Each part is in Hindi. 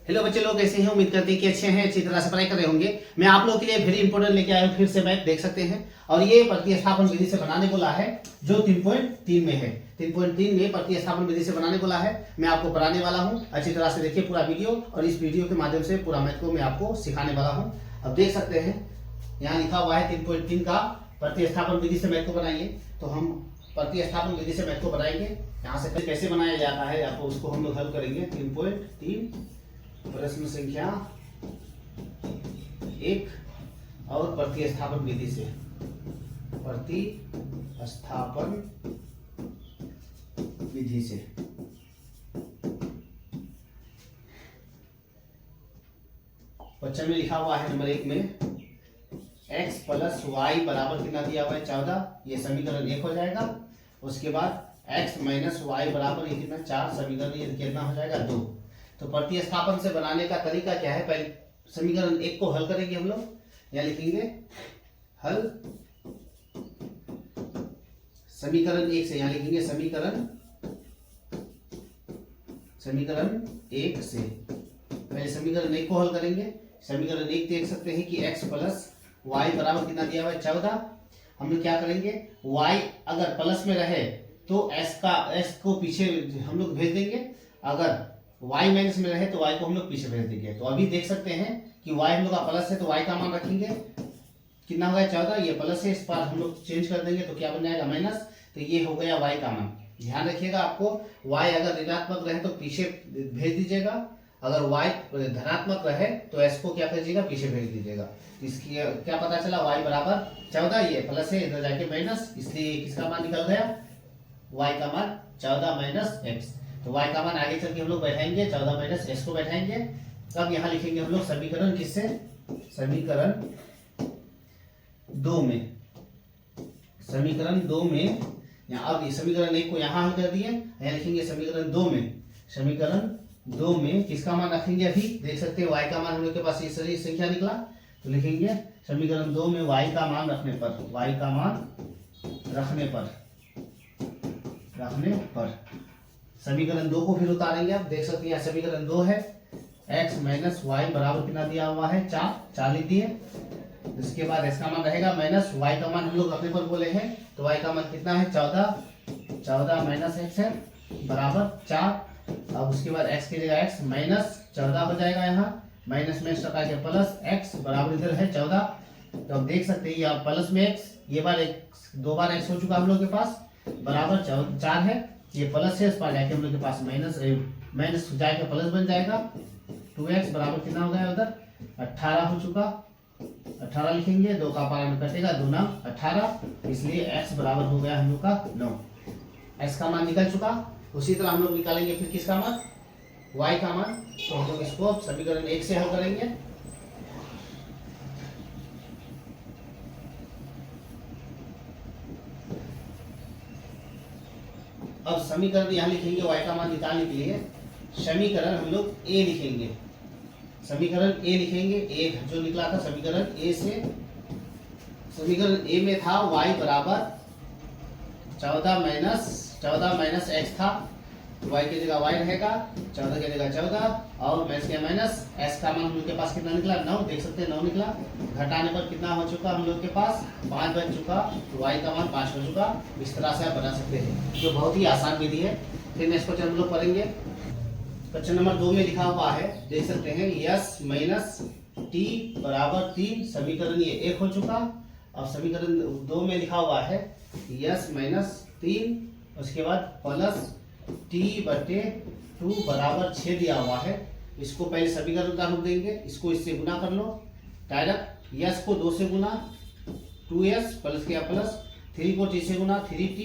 हेलो बच्चे लोग, कैसे हैं? उम्मीद करते हैं कि अच्छे हैं, अच्छी तरह से पढ़ाई कर रहे होंगे। मैं आप लोगों के लिए वेरी इंपॉर्टेंट लेके आया हूं, फिर से मैथ देख सकते हैं। और ये प्रतिस्थापन विधि से बनाने बोला है, जो 3.3 में है। 3.3 में प्रतिस्थापन विधि से बनाने बोला है। मैं आपको पढ़ाने वाला हूं, अच्छी तरह से देखिए पूरा वीडियो, और इस वीडियो के माध्यम से पूरा मैथ को मैं आपको सिखाने वाला हूँ। अब देख सकते हैं यहाँ लिखा हुआ है 3.3 का प्रतिस्थापन विधि से मैथ को बनाइए। तो हम प्रतिस्थापन विधि से मैथ को बनाएंगे। यहाँ से कैसे बनाया जाता है आपको, उसको हम लोग हल करेंगे। 3.3 प्रश्न संख्या 1 और प्रतिस्थापन विधि से। प्रतिस्थापन विधि से क्वेश्चन में लिखा हुआ है नंबर 1 में x प्लस वाई बराबर कितना दिया हुआ है 14। ये समीकरण 1 हो जाएगा। उसके बाद x माइनस वाई बराबर ये कितना 4, समीकरण ये कितना हो जाएगा 2। तो प्रतिस्थापन से बनाने का तरीका क्या है? पहले समीकरण 1 को हल करेंगे हम लोग। यहाँ लिखेंगे हल समीकरण 1 से। यहाँ लिखेंगे समीकरण 1 से। पहले समीकरण 1 को हल करेंगे। समीकरण 1 देख सकते हैं कि x प्लस वाई बराबर कितना दिया हुआ है 14। हम लोग क्या करेंगे, y अगर प्लस में रहे तो s को पीछे हम लोग भेज देंगे। अगर y माइनस में रहे तो y को हम लोग पीछे भेज देंगे। तो अभी देख सकते हैं कि y हम लोग का प्लस है, तो y का मान रखेंगे कितना होगा 14। ये प्लस है, इस पर हम लोग चेंज कर देंगे तो क्या बन जाएगा माइनस। तो ये हो गया y का मान। ध्यान रखिएगा, आपको y अगर ऋणात्मक रहे तो पीछे भेज दीजिएगा। अगर y धनात्मक रहे तो s को क्या कीजिएगा, पीछे भेज दीजिएगा। इसकी क्या पता चला, y बराबर 14, ये प्लस है, इधर जाके माइनस, इसलिए किसका मान निकल गया, y का मान 14 माइनस x। तो y का मान आगे चल के हम लोग बैठाएंगे 14 माइनस x को बैठाएंगे। तब यहाँ लिखेंगे हम लोग समीकरण किससे, समीकरण 2 में। समीकरण 2 में यहाँ अब समीकरण 1 को यहाँ हल कर दिए, यहाँ लिखेंगे समीकरण 2 में। समीकरण 2 में किसका मान रखेंगे, अभी देख सकते हैं y का मान हम लोग के पास ये सही संख्या निकला। तो लिखेंगे समीकरण 2 में y का मान रखने पर, y का मान रखने पर समीकरण 2 को फिर उतारेंगे। आप देख सकते हैं समीकरण 2 है x माइनस वाई बराबर कितना दिया हुआ है 4 लिख दिए। इसके बाद इसका मान रहेगा माइनस y का मान हम लोग रखने पर बोले हैं, तो y का मान कितना है 14 माइनस x है बराबर 4। अब उसके बाद x की जगह x माइनस 14 हो जाएगा। यहाँ माइनस में सटा के प्लस x बराबर इधर है 14। तो अब देख सकते हैं ये प्लस में x, ये बार दो बार x हो चुका हम लोग के पास, बराबर 4 है। ये प्लस है, इस पर जाके हम लोग के पास माइनस जाके प्लस बन जाएगा। 2x बराबर कितना हो गया उधर 18 हो चुका। 18 लिखेंगे, 2 का पारा में कटेगा, 2 9 18, इसलिए x बराबर हो गया हम लोग का 9। x का मान निकल चुका। उसी तरह हम लोग निकालेंगे फिर किसका मान, y का मान। तो हम लोग इसको समीकरण 1 से हल करेंगे। अब समीकरण यहाँ लिखेंगे y का मान निकालने के लिए समीकरण हम लोग a लिखेंगे। समीकरण a लिखेंगे, a जो निकला था समीकरण a से। समीकरण a में था y बराबर 14 माइनस x था, y की जगह y रहेगा, 14 की जगह 14, और माइनस के माइनस s का मान हम लोग के पास कितना निकला 9। देख सकते हैं 9 निकला। घटाने पर कितना हो चुका हम लोग के पास 5 बच चुका, तो y का मान 5 हो चुका। इस तरह से आप बना सकते हैं, जो बहुत ही आसान विधि है। फिर नेक्स्ट क्वेश्चन हम लोग पढ़ेंगे। क्वेश्चन नंबर 2 में लिखा हुआ है, देख सकते हैं यस माइनस टी बराबर 3, समीकरण ये 1 हो चुका। अब समीकरण 2 में लिखा हुआ है यस माइनस 3, उसके बाद प्लस टी बटे 2 बराबर 6 दिया हुआ है। इसको पहले समीकरण का रूप देंगे, इसको इससे गुना कर लो डायरेक्ट। यस को 2 से गुना 2s प्लस किया प्लस 3 को t से गुना 3t,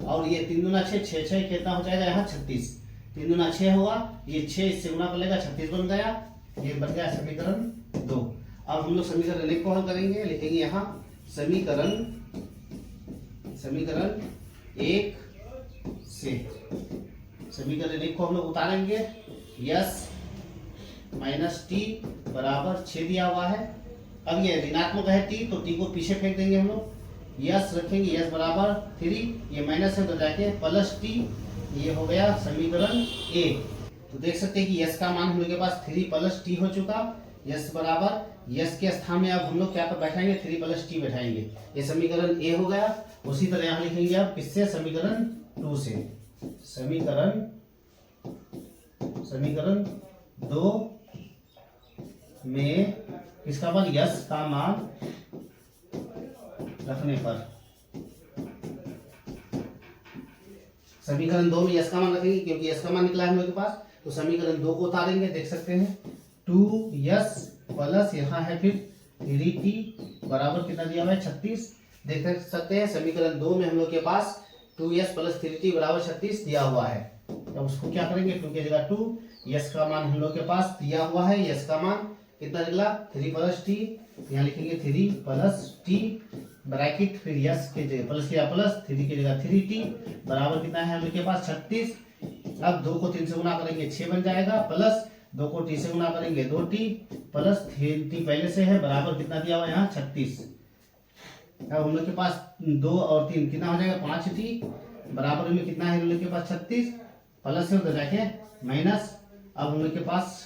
और ये 3 दूना 6, 6 कितना हो जाएगा यहाँ 36। 3 दूना 6 होगा, ये 6 इससे गुना कर लेगा 36 बन गया। ये बन गया समीकरण 2। अब हम लोग समीकरण 1 को हल करेंगे। लिखेंगे यहाँ समीकरण 1 से। समीकरण 1 को हम लोग उतारेंगे। यस माइनस टी बराबर 6 दिया हुआ है। अब ये ऋणात्मक है t, तो t को पीछे फेंक देंगे हम लोग। यस रखेंगे, यस बराबर 3, ये माइनस है तो जाके प्लस टी, ये हो गया समीकरण ए। तो देख सकते हैं कि यस का मान हम लोग के पास 3 प्लस टी हो चुका। यस बराबर यस के स्थान में अब हम लोग क्या बैठाएंगे, 3 प्लस टी बैठाएंगे। ये समीकरण ए हो गया। उसी तरह यहाँ लिखेंगे अब किससे, समीकरण 2 से। समीकरण 2 में किसका मान, यस का मान रखने पर, समीकरण 2 में यस का मान रखेंगे क्योंकि यस का मान निकला है हम लोग के पास। तो समीकरण 2 को उतारेंगे, देख सकते हैं 2s प्लस यहाँ है फिर 3t बराबर कितना दिया हुआ है 36। देख सकते हैं समीकरण 2 में हम लोग के पास 2s प्लस 3t बराबर 36 दिया हुआ है। तो उसको क्या करेंगे, 2 की जगह 2, यस का मान हम लोग के पास दिया हुआ है, यस का मान कितना निकला 3 प्लस टी, यहाँ लिखेंगे 3 प्लस टी ब्रैकेट फिर यस के जगह प्लस किया प्लस 3 की जगह 3t बराबर कितना है हम लोग के पास 36। अब 2 को 3 से गुना करेंगे 6 बन जाएगा, प्लस 2 को t से गुना करेंगे 2t प्लस 3t पहले से है बराबर कितना दिया हुआ है यहाँ 36। अब हम लोग के पास 2 और 3 कितना हो जाएगा 5t बराबर में कितना है हम लोग के पास 36 प्लस से उधर जाके माइनस। अब हम लोग के पास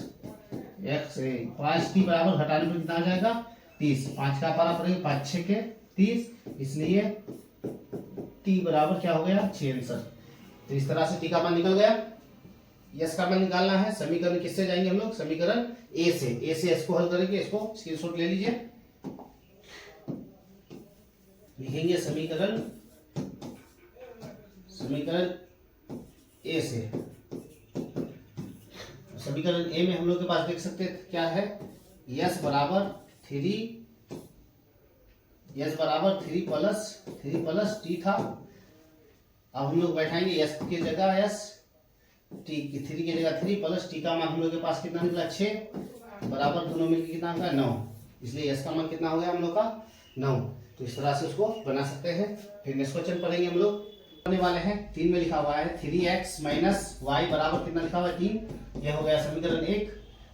5t बराबर घटाने पर कितना आ जाएगा 30, 5 का पारा पड़ेगा 5 6 के 30, इसलिए t बराबर क्या हो गया 6 आंसर। तो इस तरह से t का मान निकल गया। यस का मान निकालना है, समीकरण किससे जाएंगे हम लोग, समीकरण ए से इसको हल करेंगे। इसको स्क्रीनशॉट ले लीजिए, लिखेंगे समीकरण ए से। समीकरण ए में हम लोग के पास देख सकते हैं क्या है, यस बराबर 3 प्लस टी था। अब हम लोग बैठाएंगे यस की जगह यस, टी की 3 की जगह 3 प्लस टी का मान हम लोग के पास कितना निकला 6 बराबर दोनों मिलकर कितना होगा 9, इसलिए यस का मान कितना हो गया हम लोग का 9। तो इस तरह से उसको बना सकते हैं। फिर नेक्स्ट क्वेश्चन पढ़ेंगे हम लोग, करने वाले हैं 3 में लिखा हुआ है 3x माइनस वाई बराबर कितना लिखा हुआ है 3, यह हो गया समीकरण 1।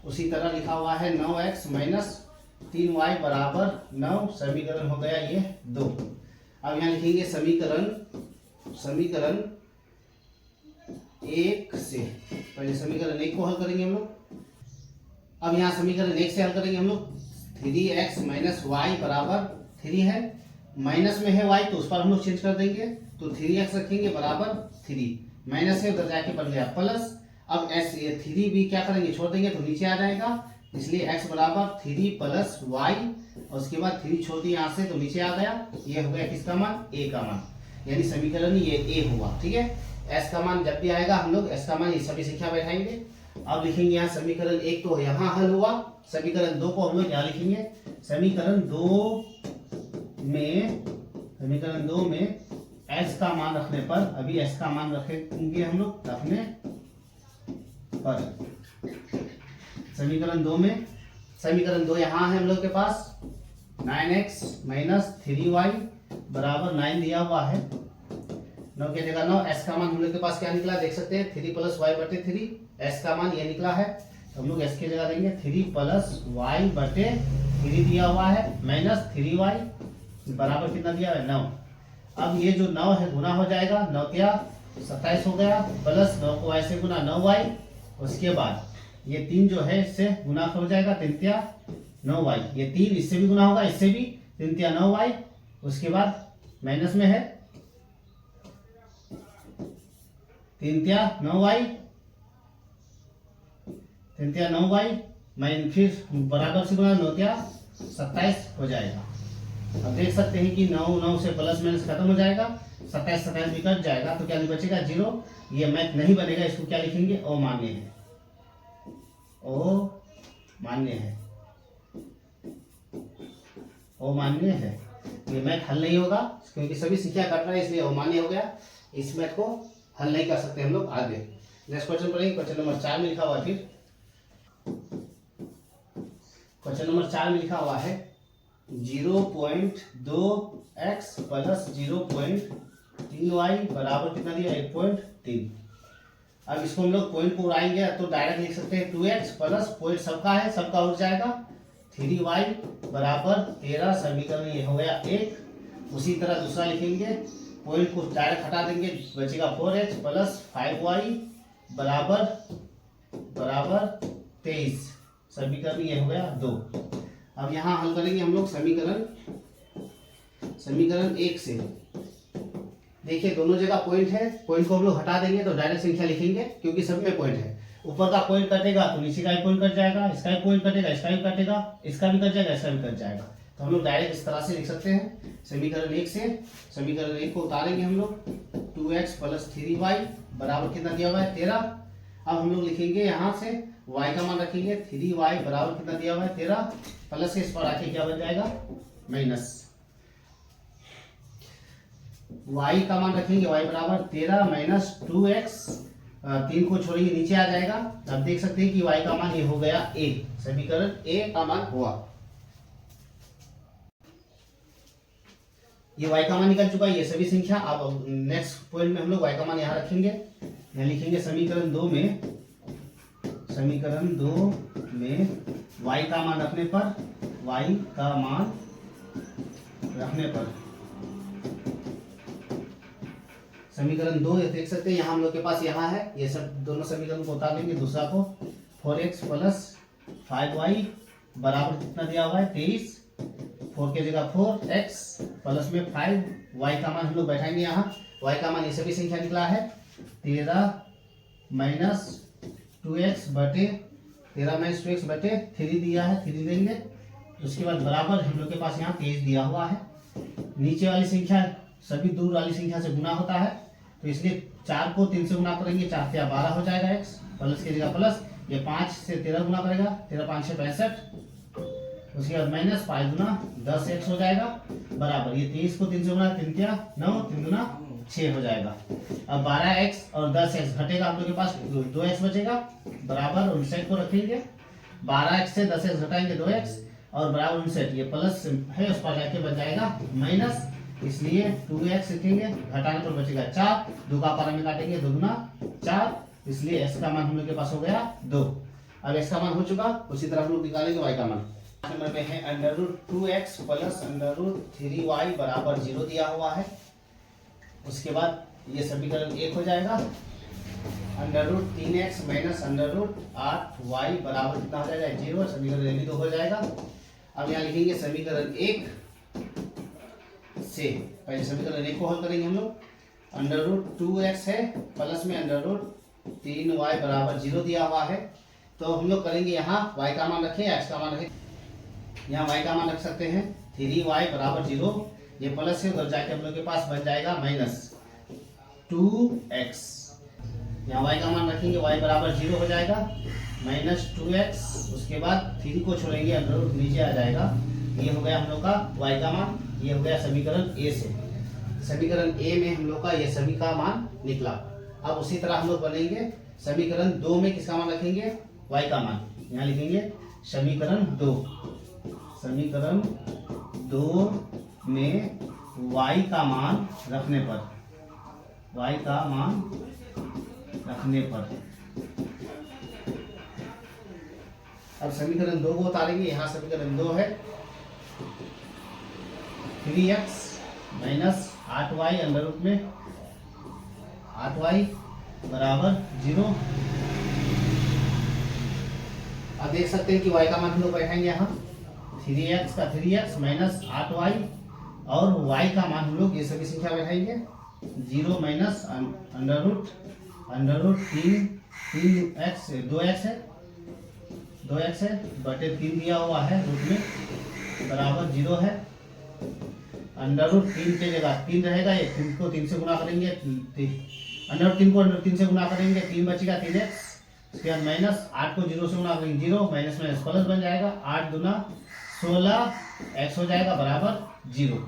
उसी तरह लिखा हुआ है 9x माइनस 3y बराबर 9, समीकरण हो गया ये 2। अब यहाँ लिखेंगे समीकरण 1 से, पहले समीकरण 1 को हल करेंगे हम लोग। अब यहाँ समीकरण 1 से हल करेंगे हम लोग, 3x माइनस वाई बराबर 3 है, माइनस में है y तो उस पर हम लोग चेंज कर देंगे, तो 3x रखेंगे बराबर 3, माइनस है उधर जाके बन गया प्लस। अब s ये 3 भी क्या करेंगे छोड़ देंगे तो नीचे आ जाएगा, इसलिए x बराबर 3 प्लस वाई और उसके बाद 3 छोड़ दिए यहाँ से तो नीचे आ गया। ये हो गया किसका मान, a का मान, यानी समीकरण ये a हुआ। ठीक है, s का मान जब भी आएगा हम लोग s का मान ये सभी संख्या बैठाएंगे। अब लिखेंगे यहाँ समीकरण 1 तो यहाँ हल हुआ, समीकरण 2 को हम लोग यहाँ लिखेंगे। समीकरण 2 में s का मान रखने पर, अभी s का मान रखेंगे हम लोग रखने पर, समीकरण 2 यहाँ है हम लोग के पास 9x माइनस 3y बराबर 9 दिया हुआ है, 9 की जगह 9, s का मान हम लोग के पास क्या निकला देख सकते हैं 3 प्लस वाई बटे 3, s का मान ये निकला है तो हम लोग s की जगह देंगे 3 प्लस वाई बटे 3 दिया हुआ है माइनस 3y बराबर कितना दिया है 9। अब ये जो 9 है गुना हो जाएगा, 9 क्या 27 हो गया, प्लस 9 को ऐसे गुना 9y, उसके बाद ये 3 जो है इससे गुना हो जाएगा 3 क्या 9y, ये 3 इससे भी गुना होगा, इससे भी 3 क्या 9y, उसके बाद माइनस में है 3 क्या 9y माइन फिर बराबर से गुना 9 क्या 27 हो जाएगा। अब देख सकते हैं कि 9 से प्लस माइनस खत्म हो जाएगा, 27 भी कट जाएगा तो क्या नहीं बचेगा 0, ये मैथ नहीं बनेगा, इसको क्या लिखेंगे अमान्य है, अमान्य है। ये मैथ हल नहीं होगा क्योंकि सभी संख्या कट रहा है इसलिए अमान्य हो गया, इस मैथ को हल नहीं कर सकते हम लोग आगे। नेक्स्ट क्वेश्चन पढ़ेंगे, क्वेश्चन नंबर 4 में लिखा हुआ है, फिर क्वेश्चन नंबर 4 में लिखा हुआ है 0.2x प्लस 0.3y बराबर कितना दिया 1.3। अब इसको हम लोग पॉइंट को उड़ाएंगे तो डायरेक्ट लिख सकते हैं 2x प्लस पॉइंट सबका है, सबका उड़ जाएगा 3y बराबर 13, समीकरण ये हो गया 1। उसी तरह दूसरा लिखेंगे, पॉइंट को डायरेक्ट हटा देंगे, बचेगा 4x प्लस 5y बराबर बराबर 23। समीकरण ये हो गया 2। अब यहाँ हल करेंगे हम लोग समीकरण 1 से। देखिए दोनों जगह पॉइंट है, पॉइंट को हम लोग हटा देंगे तो डायरेक्ट संख्या लिखेंगे क्योंकि सब में पॉइंट है। ऊपर का पॉइंट कटेगा तो नीचे का भी पॉइंट कट जाएगा, इसका भी पॉइंट कटेगा, इसका भी कटेगा, इसका भी कट जाएगा, इसका भी कट जाएगा। तो हम लोग डायरेक्ट इस तरह से लिख सकते हैं समीकरण 1 से। समीकरण 1 को उतारेंगे हम लोग 2x + 3y बराबर कितना दिया हुआ है 13। अब हम लोग लिखेंगे यहाँ से y का मान रखेंगे 3y बराबर कितना दिया हुआ है 13, प्लस इस पर आके क्या बन जाएगा माइनस। y का मान रखेंगे y बराबर 13 माइनस 2x, 3 को छोड़ेंगे नीचे आ जाएगा। अब देख सकते हैं कि y का मान ये हो गया a, समीकरण a का मान हुआ। ये y का मान निकल चुका है, ये सभी संख्या। अब नेक्स्ट पॉइंट में हम लोग y का मान यहाँ रखेंगे, यहाँ लिखेंगे समीकरण 2 में y का मान रखने पर समीकरण 2 ये देख सकते हैं यहाँ हम लोग के पास यहाँ है, ये सब दोनों समीकरण को उतार लेंगे। दूसरा को 4x + 5y बराबर कितना दिया हुआ है 23, 4 के जगह 4x प्लस में 5y का मान हम लोग बैठाएंगे यहाँ। y का मान ये सभी संख्या निकला है 13 माइनस 2x बटे 3 दिया है, 3 देंगे। उसके बाद बराबर हम लोग के पास यहाँ 23 दिया हुआ है। नीचे वाली संख्या सभी दूर वाली संख्या से गुना होता है, तो इसलिए 4 को 3 से गुना करेंगे, 4 × 12 हो जाएगा x, प्लस की जगह प्लस, ये 5 से 13 गुना करेगा, 13 × 5 = 65। उसके बाद माइनस 5 × 10x हो जाएगा बराबर, ये 23 को 3 से गुना 3 × 9, 3 × 6 हो जाएगा। अब 12x और 10x घटेगा, आप लोग के पास 2x बचेगा बराबर 59 को रखेंगे। 12x से 10x घटाएंगे 2x और बराबर 59, ये प्लस है उस पर जाके बन जाएगा माइनस, इसलिए 2x लिखेंगे, घटाने पर बचेगा 4, 2 का पारा में काटेंगे 2 × 4, इसलिए x का मान हम लोग के पास हो गया 2। अब x का मान हो चुका, उसी तरह हम लोग निकालेंगे y का मान। नंबर में है √2x + 3y बराबर 0 दिया हुआ है। उसके बाद ये समीकरण 1 हो जाएगा, √3x - √8y बराबर कितना हो जाएगा 0, समीकरण ये भी तो हो जाएगा। अब यहाँ लिखेंगे समीकरण 1 से, पहले समीकरण 1 को हल करेंगे हम लोग। √2x है प्लस में √3y बराबर 0 दिया हुआ है, तो हम लोग करेंगे यहाँ y का मान रखें, x का मान रखें। यहाँ y का मान रख सकते हैं 3y बराबर 0, ये प्लस है उधर जाके हम लोग के पास बन जाएगा माइनस 2x। यहाँ y का मान रखेंगे, y बराबर 0 हो जाएगा माइनस 2x। उसके बाद 3 को छोड़ेंगे, अंदर नीचे आ जाएगा। ये हो गया हम लोग का y का मान, ये हो गया समीकरण a से। समीकरण a में हम लोग का ये सभी का मान निकला। अब उसी तरह हम लोग बनेंगे समीकरण 2 में किसका मान रखेंगे y का मान। यहाँ लिखेंगे समीकरण 2 में y का मान रखने पर अब समीकरण 2 को उतारेंगे। यहाँ समीकरण 2 है 3x - 8y अंडर रूट में 8y बराबर 0। अब देख सकते हैं कि y का मान हम लोग बैठाएंगे यहाँ 3x का 3x माइनस 8y, और y का मान हम लोग ये सभी संख्या बैठाएंगे 0 minus under root 3x 2x है बटे 3 दिया हुआ है रूट में बराबर 0 है। अंडर रूट 3 के जगह 3 रहेगा, ये 3 को 3 से गुना करेंगे, अंडर रूट 3 को अंडर 3 से गुना करेंगे, 3 बचेगा 3x। उसके बाद माइनस 8 को 0 से गुना करेंगे 0, माइनस माइनस प्लस बन जाएगा, 8 दूना 16x हो जाएगा बराबर 0।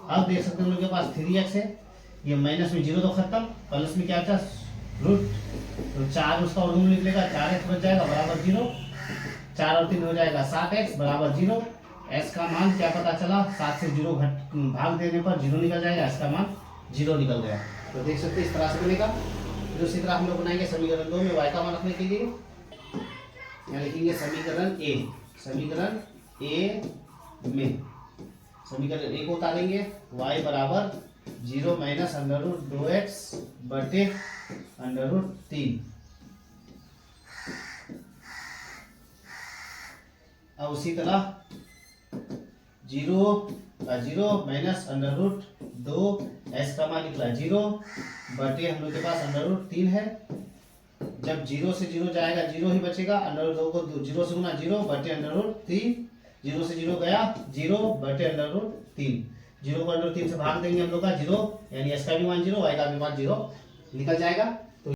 अब देख सकते हैं हम लोग के पास 3x है, ये माइनस में 0 तो खत्म, प्लस में क्या बचा रूट, तो 4 उसका वर्गमूल निकलेगा, 4x बच जाएगा बराबर 0, 4 और 3 हो जाएगा 7x बराबर 0। x का मान क्या पता चला, 7 से 0 भाग देने पर 0 निकल जाएगा, x का मान 0 निकल गया। तो देख सकते हैं इस तरह से बनेगा। फिर उसी तरह हम लोग बनाएंगे समीकरण 2 में y का मान रखने के लिए। यहाँ लिखेंगे समीकरण a को उतारेंगे, y बराबर 0 माइनस अंडर रूट 2x बटे अंडर रूट 3। अब उसी तरह 0 का 0 माइनस अंडर रूट 2 एस का मान निकला 0 बटे हम लोग के पास अंडर रूट 3 है। जब 0 से 0 जाएगा 0 ही बचेगा, अंडर रूट 2 को 0 से गुना 0 बटे अंडर रूट 3, 0 से 0 गया 0 बटे अंडर रूट 3, 0 को अंडर रूट 3 से भाग देंगे हम लोग का 0, यानी एस का भी मान 0 वाई का भी मान 0 निकल जाएगा।